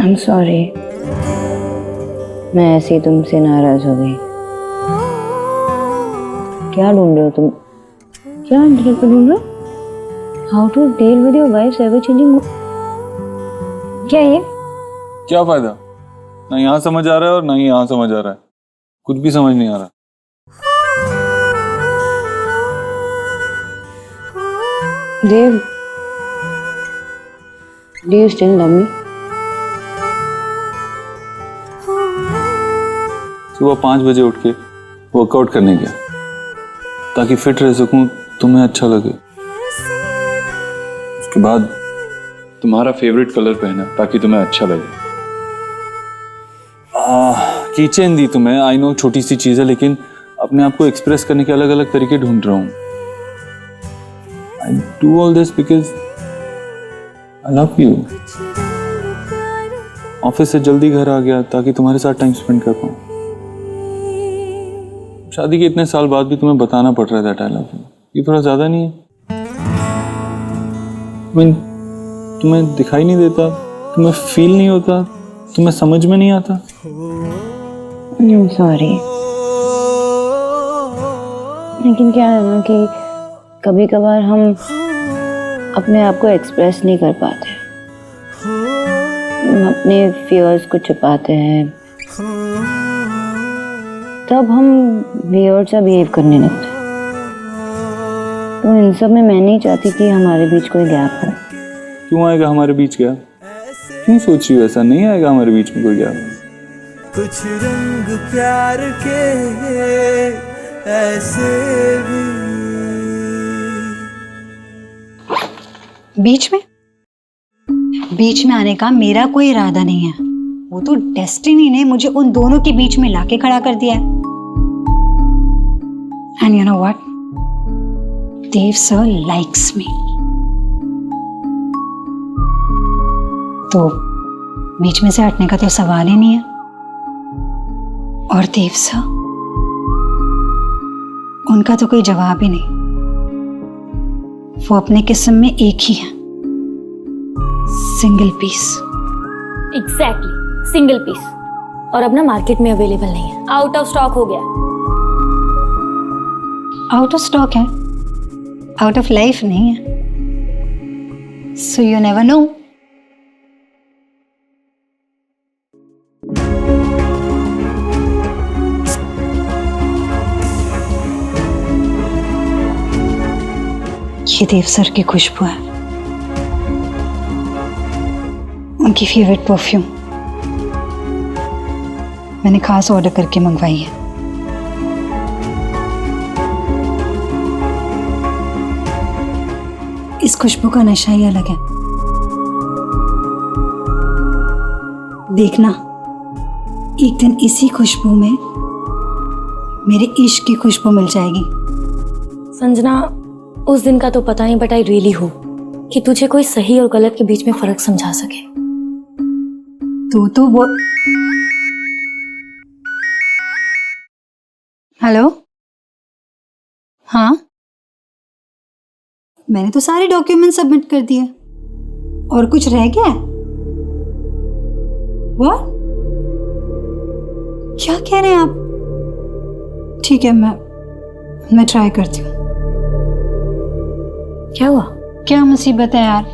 I'm sorry. मैं ऐसे ही तुमसे नाराज हो गई। क्या ढूंढ रहे हो तुम? क्या इंटरनेट पे ढूंढ रहे हो? How to deal with your wife's ever changing mood? क्या ये? क्या फायदा? ना यहाँ समझ आ रहा है और ना ही यहाँ समझ आ रहा है। कुछ भी समझ नहीं आ रहा। Dave, do you still love me? सुबह 5 बजे उठ के वर्कआउट करने गया ताकि फिट रह सकूं, तुम्हें अच्छा लगे। उसके बाद तुम्हारा फेवरेट कलर पहना ताकि तुम्हें अच्छा लगे। कीचेन दी तुम्हें, आई नो छोटी सी चीज है, लेकिन अपने आप को एक्सप्रेस करने के अलग अलग तरीके ढूंढ रहा हूँ। I do all this because I love you. Office से जल्दी घर आ गया ताकि तुम्हारे साथ टाइम स्पेंड कर पाऊँ। शादी के इतने साल बाद भी तुम्हें बताना पड़ रहा है दैट आई लव यू। ये थोड़ा ज्यादा नहीं है? तुम्हें दिखाई नहीं देता, तुम्हें फील नहीं होता, तुम्हें समझ में नहीं आता? I'm sorry. लेकिन क्या है ना कि कभी कभार हम अपने आप को एक्सप्रेस नहीं कर पाते। हम अपने फियर्स को छुपाते हैं, तब हम वियर्ड सा बिहेव करने लगते हैं। तो इन सब में मैं नहीं चाहती कि हमारे बीच कोई गैप हो। क्यों आएगा हमारे बीच गैप? क्यों सोच रही हो ऐसा? नहीं आएगा हमारे बीच में कोई गैप। कुछ रंग प्यार के ऐसे भी। बीच में आने का मेरा कोई इरादा नहीं है। वो तो डेस्टिनी ने मुझे उन दोनों के बीच में लाके खड़ा कर दिया है। And you know what? Dev sir likes me. तो बीच में से हटने का तो सवाल ही नहीं है। और देव सर, उनका तो कोई जवाब ही नहीं। वो अपने किस्म में एक ही है, single piece. Exactly, single piece. और अब ना मार्केट में अवेलेबल नहीं है, आउट ऑफ स्टॉक हो गया। आउट ऑफ स्टॉक है, आउट ऑफ लाइफ नहीं है। So you never know. ये देव सर की खुशबू है, उनकी फेवरेट परफ्यूम। मैंने खास ऑर्डर करके मंगवाई है। इस खुशबू का नशा ही अलग है। देखना, एक दिन इसी खुशबू में मेरे इश्क की खुशबू मिल जाएगी। संजना, उस दिन का तो पता नहीं, बट आई रियली होप कि तुझे कोई सही और गलत के बीच में फर्क समझा सके। तो वो हेलो, हाँ, मैंने तो सारे डॉक्यूमेंट सबमिट कर दिए। और कुछ रह गया? व्हाट? क्या कह रहे हैं आप? ठीक है, मैं ट्राई करती हूँ। क्या हुआ? क्या मुसीबत है यार?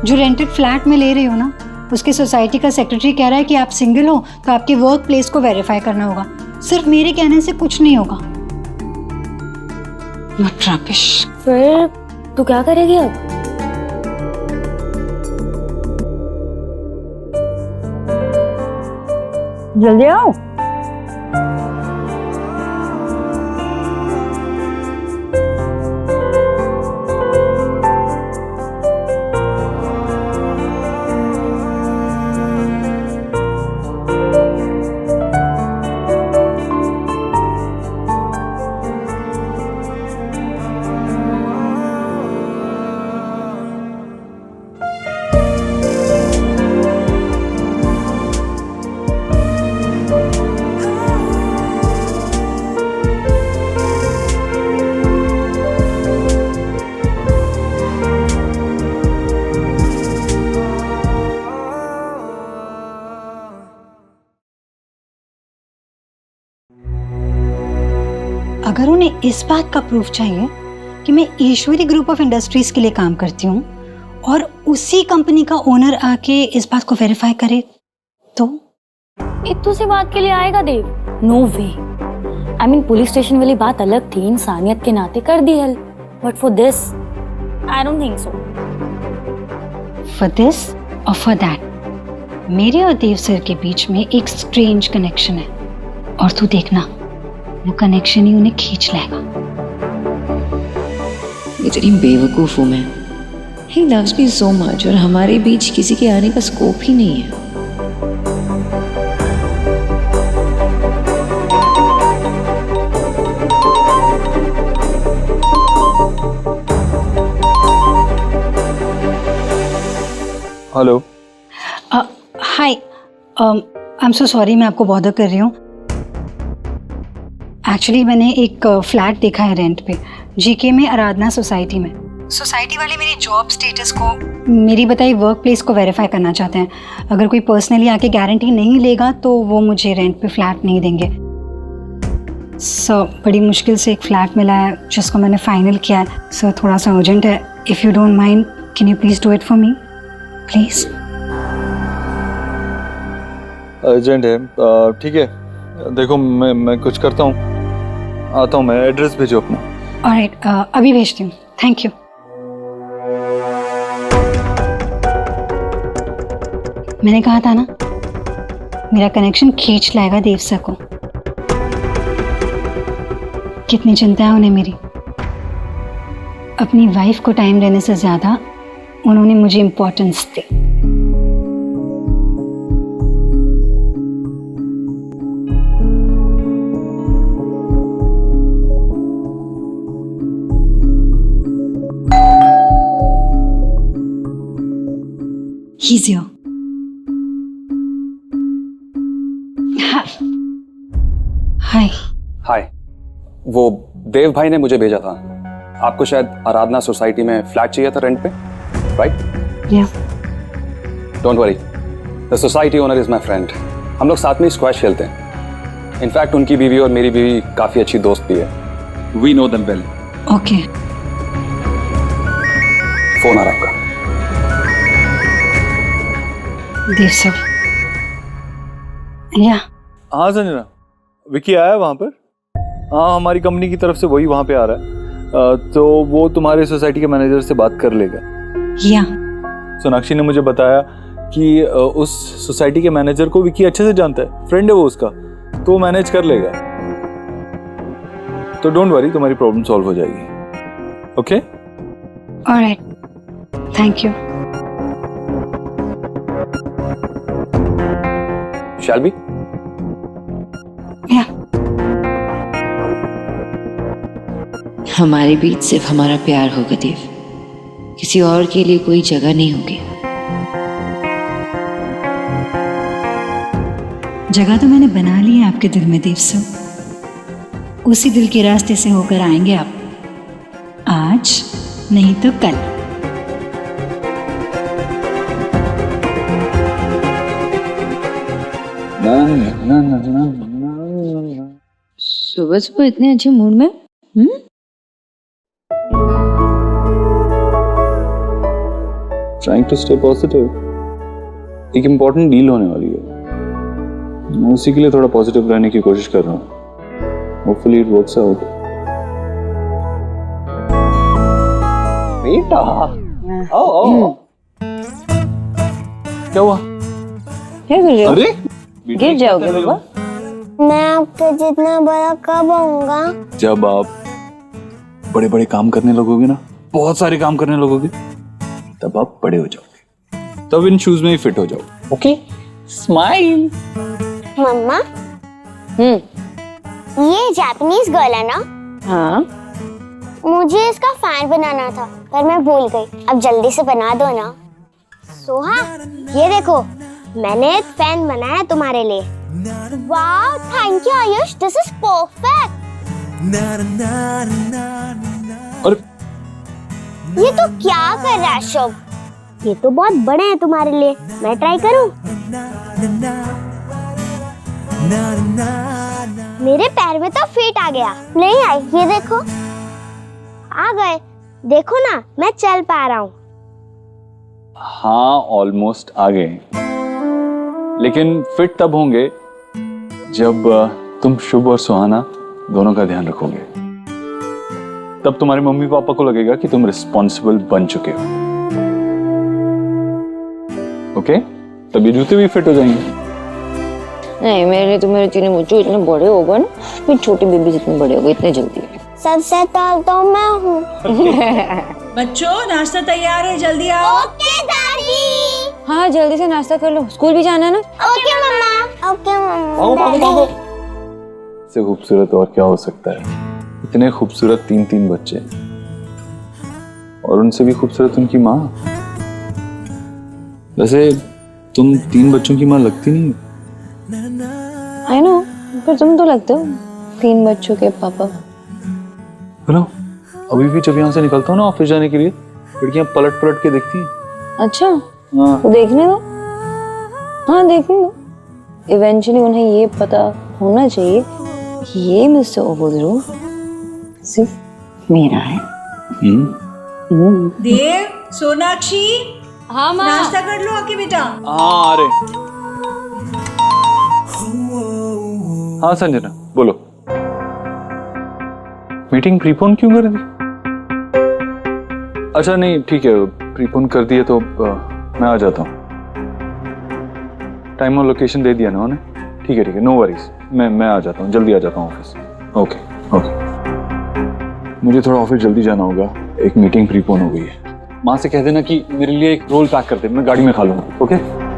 जो रेंटेड फ्लैट में ले रही हो ना, उसके सोसाइटी का सेक्रेटरी कह रहा है कि आप सिंगल हो तो आपके वर्क प्लेस को वेरीफाई करना होगा। सिर्फ मेरे कहने से कुछ नहीं होगा। What rubbish। फिर तू क्या करेगी अब? जल्दी आओ। तुम्हें इस बात का प्रूफ चाहिए कि मैं ईश्वरी ग्रुप ऑफ इंडस्ट्रीज के लिए काम करती हूँ और उसी कंपनी का ओनर आके इस बात को वेरीफाई करे तो? इतनी सी बात के लिए आएगा Dev? No way. I mean police station वाली बात अलग थी, इंसानियत के नाते कर दी help, but for this I don't think so. For this और फॉर दैट मेरे और देव सर के बीच में एक स्ट्रेंज कनेक्शन है और तू देखना वो कनेक्शन ही उन्हें खींच लाएगा। इतनी बेवकूफ हूं मैं। He loves me so much और हमारे बीच किसी के आने का स्कोप ही नहीं है। Hello. Hi, I am so sorry मैं आपको बॉदर कर रही हूँ। एक्चुअली मैंने एक फ्लैट देखा है रेंट पे, जीके में आराधना सोसाइटी में। सोसाइटी वाले मेरी जॉब स्टेटस को, मेरी बताई वर्क प्लेस को वेरीफाई करना चाहते हैं। अगर कोई पर्सनली आके गारंटी नहीं लेगा तो वो मुझे रेंट पे फ्लैट नहीं देंगे। सर बड़ी मुश्किल से एक फ्लैट मिला है जिसको मैंने फाइनल किया है। सर थोड़ा सा अर्जेंट है, if you don't mind can you please do it for me please? Urgent है, ठीक है। देखो मैं कुछ करता हूँ, आता हूँ मैं। एड्रेस भेजो अपना। ऑलराइट, अभी भेजती हूँ। Thank you. मैंने कहा था ना मेरा कनेक्शन खींच लाएगा देव सर को। कितनी चिंता है उन्हें मेरी। अपनी वाइफ को टाइम देने से ज्यादा उन्होंने मुझे इंपॉर्टेंस दी। He's here. हाय। हाय, वो देव भाई ने मुझे भेजा था। आपको शायद आराधना सोसाइटी में फ्लैट चाहिए था रेंट पे, राइट? या। Don't worry, the society owner is my friend. हम लोग साथ में स्क्वैश खेलते हैं। इनफैक्ट उनकी बीवी और मेरी बीवी काफी अच्छी दोस्त भी है। We know them well. Okay. Phone आ रहा आपका। देव सर। या। हाँ संजना, विकी आया है वहाँ पर। हाँ, हमारी कंपनी की तरफ से वही वहाँ पे आ रहा है। तो वो तुम्हारे सोसाइटी के मैनेजर से बात कर लेगा। या। सोनाक्षी ने मुझे बताया कि उस सोसाइटी के मैनेजर को विकी अच्छे से जानता है, फ्रेंड है वो उसका, तो वो मैनेज कर लेगा। तो डोंट वरी, तुम्हारी प्रॉब्लम सॉल्व हो जाएगी। Okay? Alright, thank you. Shall be? या। हमारे बीच सिर्फ हमारा प्यार होगा देव, किसी और के लिए कोई जगह नहीं होगी। जगह तो मैंने बना ली है आपके दिल में देव सर। उसी दिल के रास्ते से होकर आएंगे आप, आज नहीं तो कल। सुबह सुबह इतने अच्छे मूड में? Trying to stay positive. एक इम्पोर्टेंट डील होने वाली है, मैं उसी के लिए थोड़ा पॉजिटिव रहने की कोशिश कर रहा हूँ। Hopefully it works out. बेटा, आओ। क्या हुआ? क्या कर रहे हो? अरे गिर जाओगे बाबा। मैं आपके जितना बड़ा कब होऊंगा? जब आप बड़े बड़े काम करने लगोगे ना, बहुत सारे काम करने लगोगे, तब आप बड़े हो जाओगे। तब इन शूज में ही फिट हो जाओ। Okay, smile. मम्मा, ये जापानीज गर्ल है ना? हाँ। मुझे इसका फैन बनाना था पर मैं भूल गई। अब जल्दी से बना दो ना। सोहा, ये देखो मैंने एक फैन बनाया तुम्हारे लिए। वाह, thank you Ayush, this is perfect. और ये तो क्या कर रहा है शुभ? ये तो बहुत बड़े हैं तुम्हारे लिए। मैं ट्राई करूं? मेरे पैर पैर में तो फीट आ गया। नहीं आई, ये देखो आ गए। देखो ना मैं चल पा रहा हूँ। हाँ ऑलमोस्ट आ गए, लेकिन फिट तब होंगे जब तुम शुभ और सुहाना दोनों का ध्यान रखोगे। तब तुम्हारे मम्मी पापा को लगेगा कि तुम रिस्पॉन्सिबल बन चुके हो। ओके? तब ये जूते भी फिट हो जाएंगे। नहीं, मेरे तो मेरे चीनी मुझे इतने बड़े हो गए ना, फिर छोटी बेबी जितने बड़े हो गए इतने जल्दी। सबसे तौल तो मैं हूँ। बच्चों नाश्ता तैयार है, जल्दी आओ। ओके दादी। हाँ जल्दी से नाश्ता कर लो, स्कूल भी जाना है ना। ओके मम्मा। ओके मम्मा। इससे खूबसूरत और क्या हो सकता है? इतने खूबसूरत तीन बच्चे, और उनसे भी खूबसूरत उनकी माँ। वैसे तुम 3 बच्चों की माँ लगती नहीं। आई नो, पर तुम तो लगते हो 3 बच्चों के पापा। हेलो, अभी भी जब यहाँ से निकलता हूँ ना ऑफिस जाने के लिए, लड़कियाँ पलट के देखती हैं। अच्छा, हाँ। तो देखने दो। हाँ देखने दो, इवेंचुअली उन्हें ये पता होना चाहिए कि ये मिस्टर ओबोद्रो सिर्फ मेरा है। देव, सोनाक्षी, हाँ माँ। नाश्ता कर लो आके बेटा। हाँ अरे हाँ संजना बोलो। मीटिंग प्रीपोन क्यों कर दी? अच्छा नहीं ठीक है, प्रीपोन कर दिए तो मैं आ जाता हूँ। टाइम और लोकेशन दे दिया ना उन्हें। ठीक है नो वरीज, मैं आ जाता हूँ, जल्दी आ जाता हूँ ऑफिस। ओके मुझे थोड़ा ऑफिस जल्दी जाना होगा, एक मीटिंग प्रीपोन हो गई है। माँ से कह देना कि मेरे लिए एक रोल पैक कर दे, मैं गाड़ी में खा लूंगा। ओके?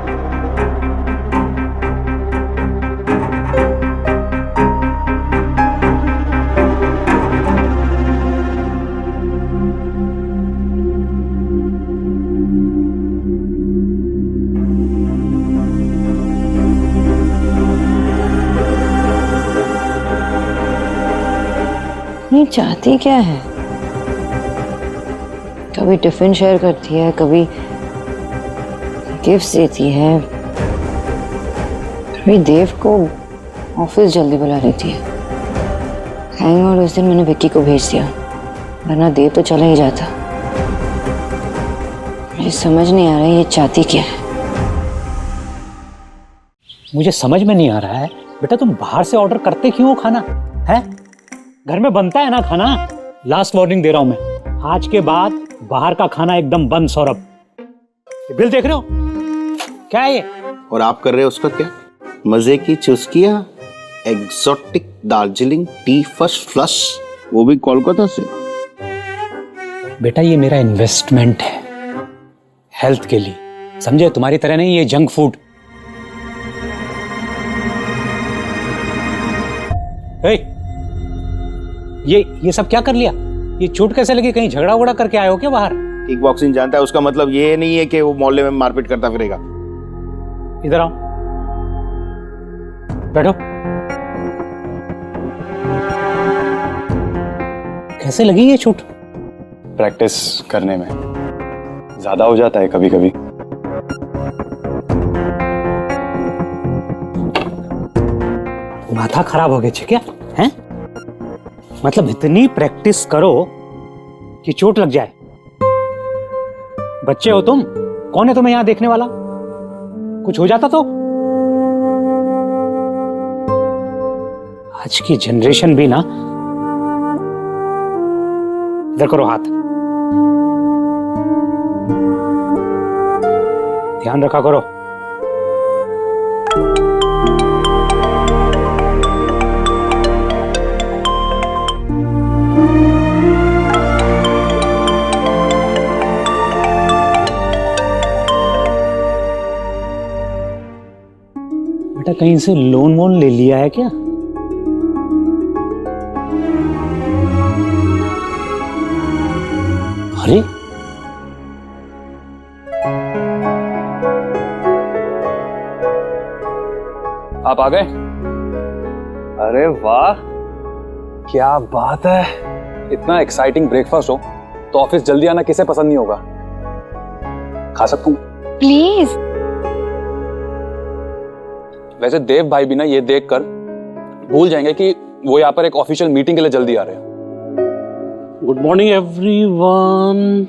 ये चाहती क्या है? कभी टिफिन शेयर करती है, कभी गिफ्ट देती है, कभी देव को ऑफिस जल्दी बुला लेती है। थैंक गॉड उस दिन मैंने विक्की को भेज दिया, वरना देव तो चला ही जाता। मुझे समझ नहीं आ रहा ये चाहती क्या है। मुझे समझ में नहीं आ रहा है बेटा, तुम बाहर से ऑर्डर करते क्यों हो खाना? है घर में बनता है ना खाना। लास्ट वार्निंग दे रहा हूं मैं, आज के बाद बाहर का खाना एकदम बंद। सौरभ, ये बिल देख रहे हो? क्या है ये? और आप कर रहे हो उसका क्या? मजे की चुस्कियां, exotic Darjeeling tea first flush, वो भी कोलकाता से। बेटा ये मेरा इन्वेस्टमेंट है हेल्थ के लिए, समझे? तुम्हारी तरह नहीं ये जंक फूड। ये सब क्या कर लिया? ये चोट कैसे लगी? कहीं झगड़ा वगड़ा करके आए हो क्या बाहर? किक बॉक्सिंग जानता है, उसका मतलब ये नहीं है कि वो मोहल्ले में मारपीट करता फिरेगा। इधर आओ, बैठो। कैसे लगी ये चोट? प्रैक्टिस करने में ज्यादा हो जाता है कभी कभी। माथा खराब हो गया क्या? हैं? मतलब इतनी प्रैक्टिस करो कि चोट लग जाए? बच्चे हो तुम, कौन है तुम्हें यहां देखने वाला? कुछ हो जाता तो? आज की जनरेशन भी ना, इधर करो हाथ, ध्यान रखा करो। बेटा कहीं से लोन वोन ले लिया है क्या? अरे आप आ गए? अरे वाह, क्या बात है। इतना एक्साइटिंग ब्रेकफास्ट हो तो ऑफिस जल्दी आना किसे पसंद नहीं होगा? खा सकता हूं? प्लीज। वैसे देव भाई भी ना ये देखकर भूल जाएंगे कि वो यहाँ पर एक ऑफिशियल मीटिंग के लिए जल्दी आ रहे हैं। Good morning everyone.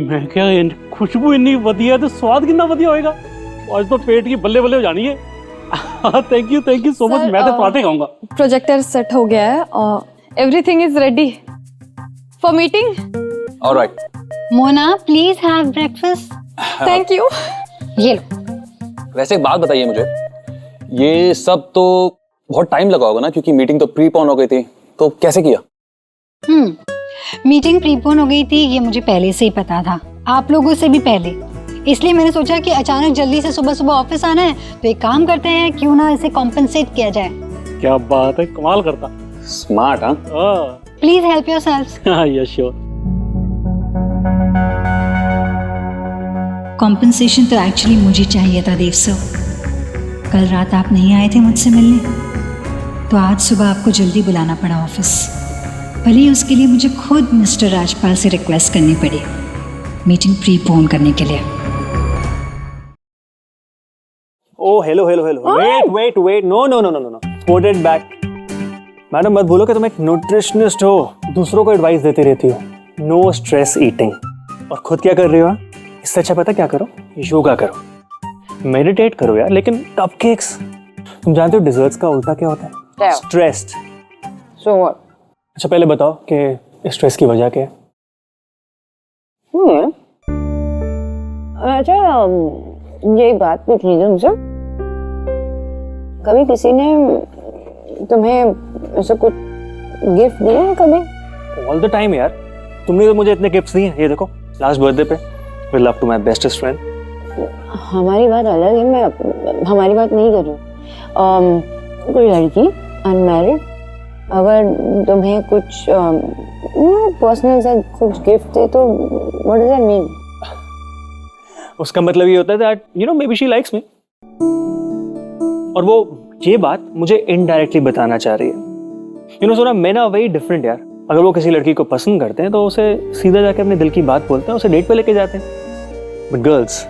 मैं क्या खुशबू इतनी बढ़िया तो स्वाद कितना बढ़िया होएगा। आज तो पेट की बल्ले बल्ले हो जानी है। Thank you so much. मैं तो पराठे खाऊंगा। प्रोजेक्टर सेट हो गया है और everything is ready for meeting. Alright. Mona please have breakfast. Thank you. ये लो। वैसे एक बात बताइए मुझे, ये सब तो बहुत टाइम लगा होगा ना, क्योंकि मीटिंग तो प्रीपोन हो गई थी, तो कैसे किया? मीटिंग प्रीपोन हो गई थी ये मुझे पहले से ही पता था, आप लोगों से भी पहले। इसलिए मैंने सोचा कि अचानक जल्दी से सुबह सुबह ऑफिस आना है तो एक काम करते हैं, क्यों ना इसे कॉम्पेंसेट किया जाए। क्या बात है, कमाल करता। स्मार्ट। हाँ, please help yourselves. Yes sure. Compensation तो एक्चुअली मुझे चाहिए था देव सर। कल रात आप नहीं आए थे मुझसे मिलने, तो आज सुबह आपको जल्दी बुलाना पड़ा ऑफिस। भले ही उसके लिए मुझे खुद मिस्टर राजपाल से रिक्वेस्ट करनी पड़ी मीटिंग प्रीपोन करने के लिए। Oh hello. Wait. No. Put it back. Madam मत भूलो कि तुम एक न्यूट्रिशनिस्ट हो, दूसरों को एडवाइस देती रहती हो। No stress eating. और खुद क्या कर रही हो? इससे अच्छा पता क्या करो, योगा करो, मेडिटेट करो यार। लेकिन कपकेक्स, तुम जानते हो डिजर्ट्स का उल्टा क्या होता है? स्ट्रेस्ड। So what? अच्छा पहले बताओ कि स्ट्रेस की वजह क्या है? अच्छा यही बात पूछनी थी तुमसे, कभी किसी ने तुम्हें ऐसा कुछ गिफ्ट दिया है कभी? ऑल द टाइम यार, तुमने तो मुझे इतने गिफ्ट्स दिए। ये देखो लास्ट बर्थडे पे with love to my bestest friend. हमारी बात अलग है, मैं हमारी बात नहीं कर रही। कोई लड़की अनमैरिड अगर तुम्हें कुछ पर्सनल सा कुछ गिफ्ट दे तो व्हाट डज दैट मीन? उसका मतलब ये होता है that you know may be she likes me, और वो ये बात मुझे इनडायरेक्टली बताना चाह रही है। यू नो सोना, मेन आर वेरी डिफरेंट यार। अगर वो किसी लड़की को पसंद करते हैं तो उसे सीधा जाके अपने दिल की बात बोलते हैं, उसे डेट पे लेके जाते हैं। But girls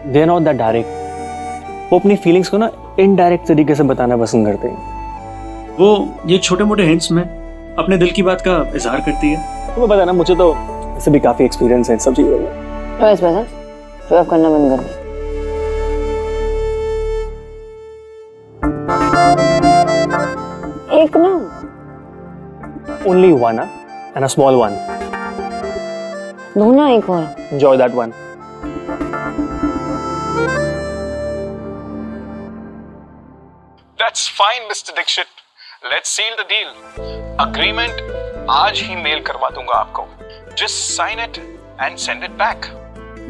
they are not that direct. वो अपनी फीलिंग्स को ना इनडायरेक्ट तरीके से बताना पसंद करते हैं। वो ये छोटे मोटे हिंट्स में अपने दिल की बात का इजहार करती है। तुम्हें पता ना, मुझे तो इससे भी काफी एक्सपीरियंस है इन सब चीजों में। बस शो ऑफ करना बंद कर। एक ना, only one and a small one. दो ना, एक और। Enjoy that one. That's fine, Mr. Dixit. Let's seal the deal. Agreement आज ही मेल करवा दूंगा आपको. Just sign it and send it back.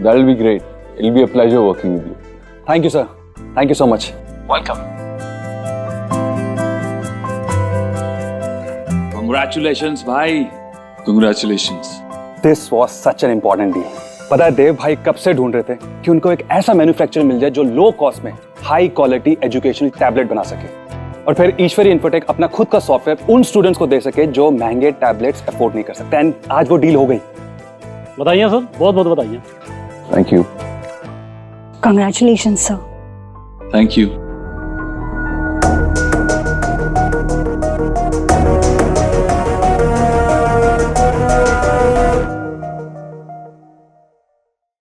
That'll be great. It'll be a pleasure working with you. Thank you, sir. Thank you so much. Welcome. Congratulations, भाई. Congratulations. This was such an important deal. पता है देव भाई कब से ढूंढ रहे थे कि उनको एक ऐसा मैन्युफैक्चरर मिल जाए जो लो कॉस्ट में हाई क्वालिटी एजुकेशनल टैबलेट बना सके, और फिर ईश्वरी इन्फोटेक अपना खुद का सॉफ्टवेयर उन स्टूडेंट्स को दे सके जो महंगे टैबलेट्स अफोर्ड नहीं कर सकते। एंड आज वो डील हो गई। बताइए सर, बहुत बहुत बताइए। Thank you. Congratulation sir. Thank you.